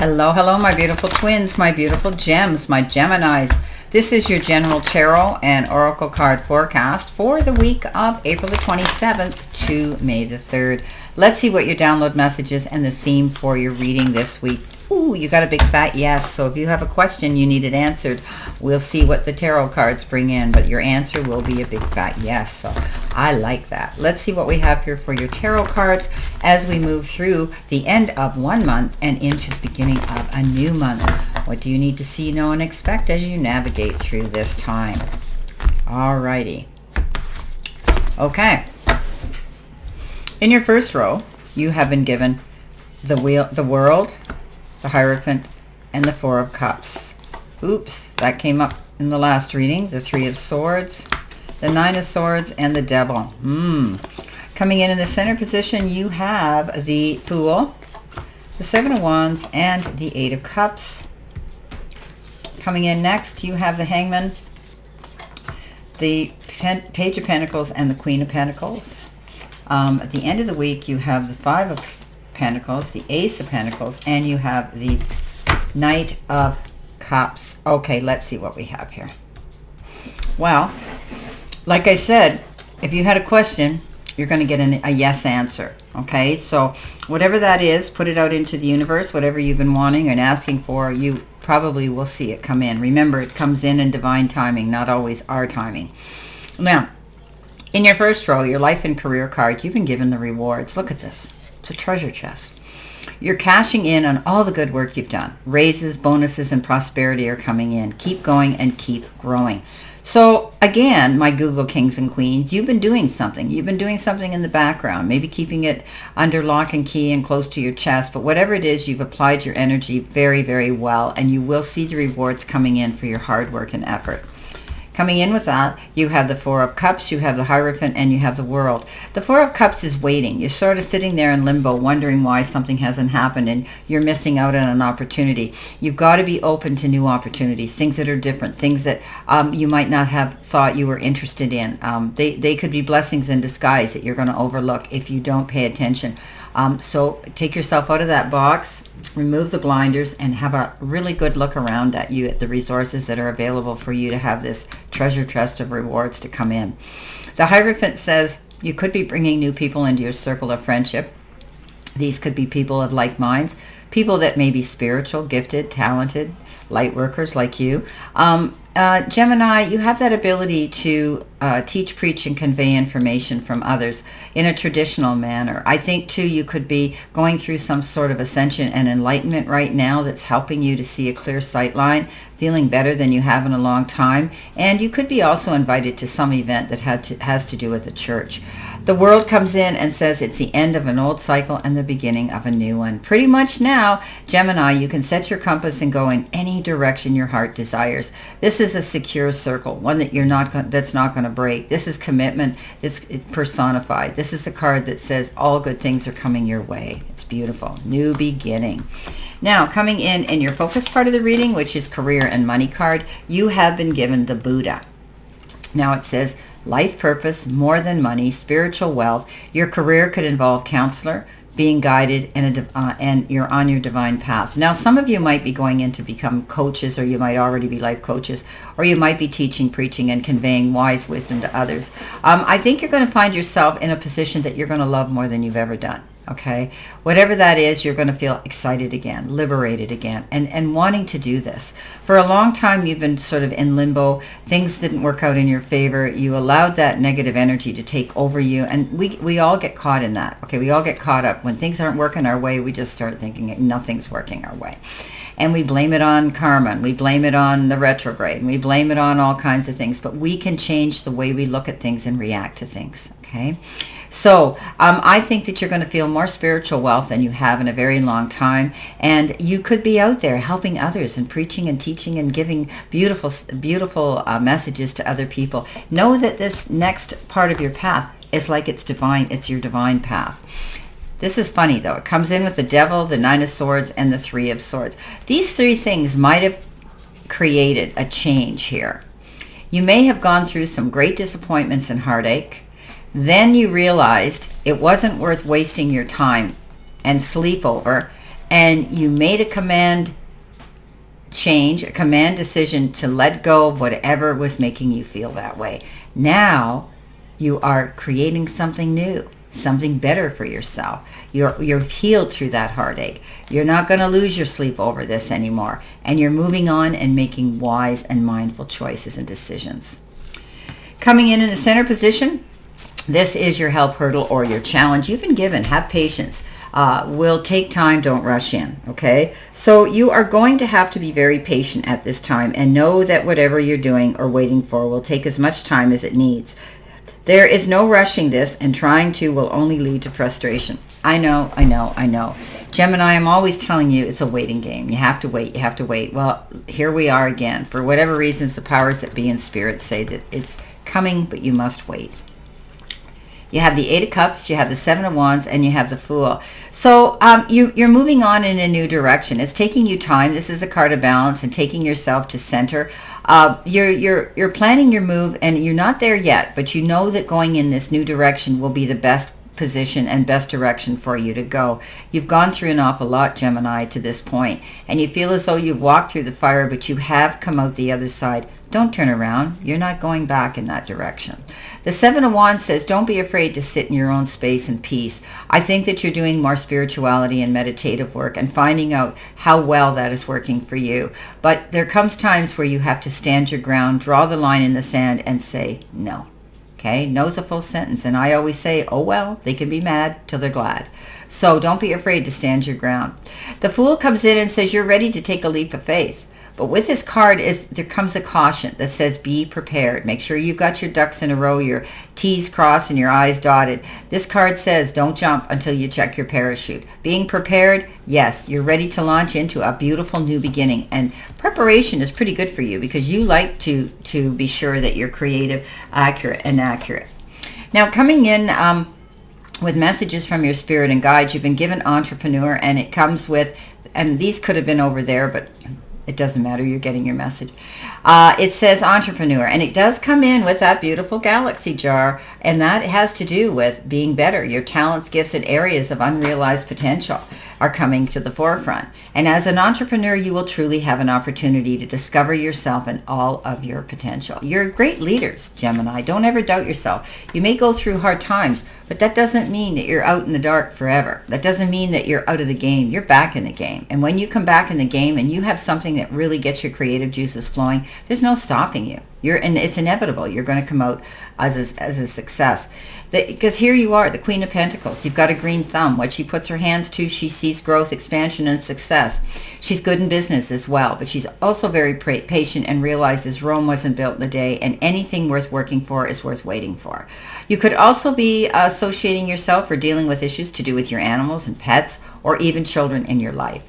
Hello, hello, my beautiful twins, my beautiful gems, my Geminis. This is your general tarot and oracle card forecast for the week of April the 27th to May the 3rd. Let's see what your download message is and the theme for your reading this week. Ooh, you got a big fat yes. So if you have a question, you need it answered. We'll see what the tarot cards bring in, but your answer will be a big fat yes. So I like that. Let's see what we have here for your tarot cards as we move through the end of one month and into the beginning of a new month. What do you need to see, know, and expect as you navigate through this time? Alrighty. Okay. In your first row, you have been given the world, the Hierophant, and the Four of Cups. Oops, that came up in the last reading. The Three of Swords, the Nine of Swords, and the Devil. Coming in the center position, you have the Fool, the Seven of Wands, and the Eight of Cups. Coming in next, you have the Hangman, the Page of Pentacles, and the Queen of Pentacles. At the end of the week, you have the Five of Pentacles, the Ace of Pentacles, and you have the Knight of Cups. Okay, let's see what we have here. Well, like I said, if you had a question, you're going to get a yes answer. Okay, so whatever that is, put it out into the universe. Whatever you've been wanting and asking for, you probably will see it come in. Remember, it comes in divine timing, not always our timing. Now, in your first row, your life and career card, you've been given the rewards. Look at this. It's a treasure chest. You're cashing in on all the good work you've done. Raises, bonuses, and prosperity are coming in. Keep going and keep growing. So again, my Google kings and queens, you've been doing something. You've been doing something in the background, maybe keeping it under lock and key and close to your chest. But whatever it is, you've applied your energy very, very well, and you will see the rewards coming in for your hard work and effort. Coming in with that, you have the Four of Cups, you have the Hierophant, and you have the World. The Four of Cups is waiting. You're sort of sitting there in limbo, wondering why something hasn't happened, and you're missing out on an opportunity. You've got to be open to new opportunities, things that are different, things that you might not have thought you were interested in. They could be blessings in disguise that you're going to overlook if you don't pay attention. So take yourself out of that box, remove the blinders, and have a really good look around at you, at the resources that are available for you to have this treasure chest of rewards to come in. The Hierophant says you could be bringing new people into your circle of friendship. These could be people of like minds, people that may be spiritual, gifted, talented, light workers like you. Gemini, you have that ability to teach, preach, and convey information from others in a traditional manner. I think, too, you could be going through some sort of ascension and enlightenment right now that's helping you to see a clear sight line, feeling better than you have in a long time. And you could be also invited to some event that has to do with the church. The World comes in and says it's the end of an old cycle and the beginning of a new one. Pretty much now, Gemini, you can set your compass and go in any direction your heart desires. This is a secure circle, one that that's not going to break. This is commitment. It's personified. This is a card that says all good things are coming your way. It's beautiful. New beginning. Now, coming in your focus part of the reading, which is career and money card, you have been given the Buddha. Now it says life purpose, more than money, spiritual wealth. Your career could involve counselor, being guided, and you're on your divine path. Now, some of you might be going in to become coaches, or you might already be life coaches, or you might be teaching, preaching, and conveying wise wisdom to others. I think you're going to find yourself in a position that you're going to love more than you've ever done. Okay, whatever that is, you're going to feel excited again, liberated again, and wanting to do this. For a long time, you've been sort of in limbo. Things didn't work out in your favor. You allowed that negative energy to take over you, and we all get caught in that. Okay, we all get caught up. When things aren't working our way, we just start thinking nothing's working our way. And we blame it on karma, and we blame it on the retrograde, and we blame it on all kinds of things. But we can change the way we look at things and react to things, okay? So I think that you're going to feel more spiritual wealth than you have in a very long time. And you could be out there helping others and preaching and teaching and giving beautiful, beautiful messages to other people. Know that this next part of your path is like it's divine. It's your divine path. This is funny, though. It comes in with the Devil, the Nine of Swords, and the Three of Swords. These three things might have created a change here. You may have gone through some great disappointments and heartache. Then you realized it wasn't worth wasting your time and sleep over and you made a command change, a command decision to let go of whatever was making you feel that way. Now you are creating something new, something better for yourself. You're healed through that heartache. You're not going to lose your sleep over this anymore. And you're moving on and making wise and mindful choices and decisions. Coming in the center position, this is your help hurdle or your challenge. You've been given. Have patience. Will take time. Don't rush in. Okay? So you are going to have to be very patient at this time and know that whatever you're doing or waiting for will take as much time as it needs. There is no rushing this, and trying to will only lead to frustration. I know. Gemini, I'm always telling you it's a waiting game. You have to wait. Well, here we are again. For whatever reasons, the powers that be in spirit say that it's coming, but you must wait. You have the Eight of Cups, you have the Seven of Wands, and you have the Fool. So you're moving on in a new direction. It's taking you time. This is a card of balance and taking yourself to center. You're planning your move, and you're not there yet, but you know that going in this new direction will be the best position and best direction for you to go. You've gone through an awful lot, Gemini, to this point, and you feel as though you've walked through the fire, but you have come out the other side. Don't turn around. You're not going back in that direction. The Seven of Wands says, don't be afraid to sit in your own space and peace. I think that you're doing more spirituality and meditative work and finding out how well that is working for you. But there comes times where you have to stand your ground, draw the line in the sand, and say no. Okay? No's a full sentence. And I always say, oh, well, they can be mad till they're glad. So don't be afraid to stand your ground. The Fool comes in and says, you're ready to take a leap of faith. But with this card, there comes a caution that says be prepared. Make sure you've got your ducks in a row, your T's crossed and your I's dotted. This card says don't jump until you check your parachute. Being prepared, yes, you're ready to launch into a beautiful new beginning. And preparation is pretty good for you because you like to be sure that you're creative, accurate. Now coming in with messages from your spirit and guides, you've been given Entrepreneur, and it comes with, and these could have been over there, but it doesn't matter. You're getting your message. It says Entrepreneur, and it does come in with that beautiful galaxy jar, and that has to do with being better. Your talents, gifts, and areas of unrealized potential are coming to the forefront. And as an entrepreneur, you will truly have an opportunity to discover yourself and all of your potential. You're great leaders, Gemini. Don't ever doubt yourself. You may go through hard times, but that doesn't mean that you're out in the dark forever. That doesn't mean that you're out of the game. You're back in the game. And when you come back in the game and you have something that really gets your creative juices flowing, there's no stopping you. And it's inevitable. You're going to come out as a success. Because here you are, the Queen of Pentacles. You've got a green thumb. What she puts her hands to, she sees growth, expansion, and success. She's good in business as well, but she's also very patient and realizes Rome wasn't built in a day, and anything worth working for is worth waiting for. You could also be associating yourself or dealing with issues to do with your animals and pets, or even children in your life.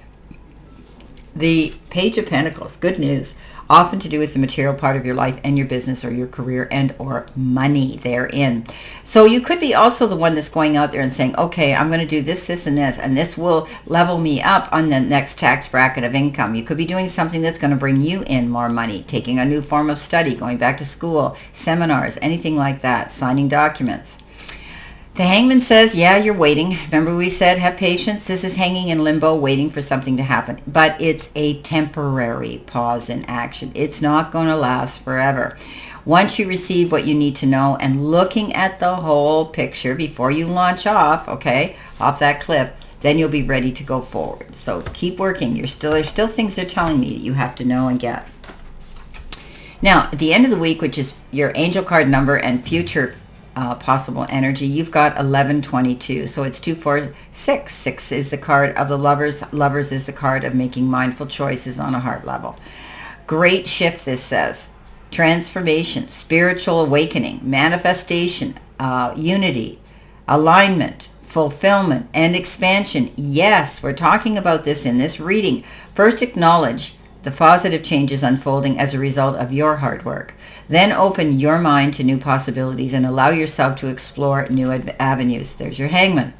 The Page of Pentacles, good news, often to do with the material part of your life and your business or your career and or money therein. So you could be also the one that's going out there and saying, okay, I'm going to do this, and this will level me up on the next tax bracket of income. You could be doing something that's going to bring you in more money, taking a new form of study, going back to school, seminars, anything like that, signing documents. The Hangman says, yeah, you're waiting. Remember we said have patience? This is hanging in limbo, waiting for something to happen. But it's a temporary pause in action. It's not going to last forever. Once you receive what you need to know and looking at the whole picture before you launch off, okay, off that cliff, then you'll be ready to go forward. So keep working. There's still things they're telling me that you have to know and get. Now, at the end of the week, which is your angel card number and future possible energy, you've got 1122, so it's 246. 6 is the card of the lovers. Lovers is the card of making mindful choices on a heart level. Great shift, this says. Transformation, spiritual awakening, manifestation, unity, alignment, fulfillment, and expansion. Yes, we're talking about this in this reading. First, acknowledge the positive changes unfolding as a result of your hard work. Then open your mind to new possibilities and allow yourself to explore new avenues. There's your Hangman.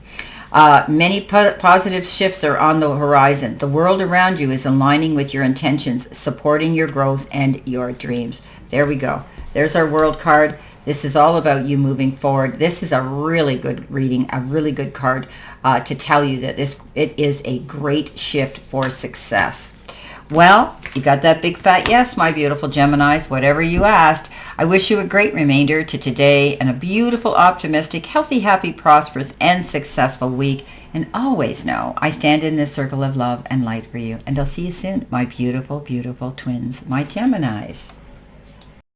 Many positive shifts are on the horizon. The world around you is aligning with your intentions, supporting your growth and your dreams. There we go. There's our world card. This is all about you moving forward. This is a really good reading, a really good card to tell you that it is a great shift for success. Well, you got that big fat yes, my beautiful Geminis, whatever you asked. I wish you a great remainder to today and a beautiful, optimistic, healthy, happy, prosperous, and successful week. And always know I stand in this circle of love and light for you. And I'll see you soon, my beautiful, beautiful twins, my Geminis.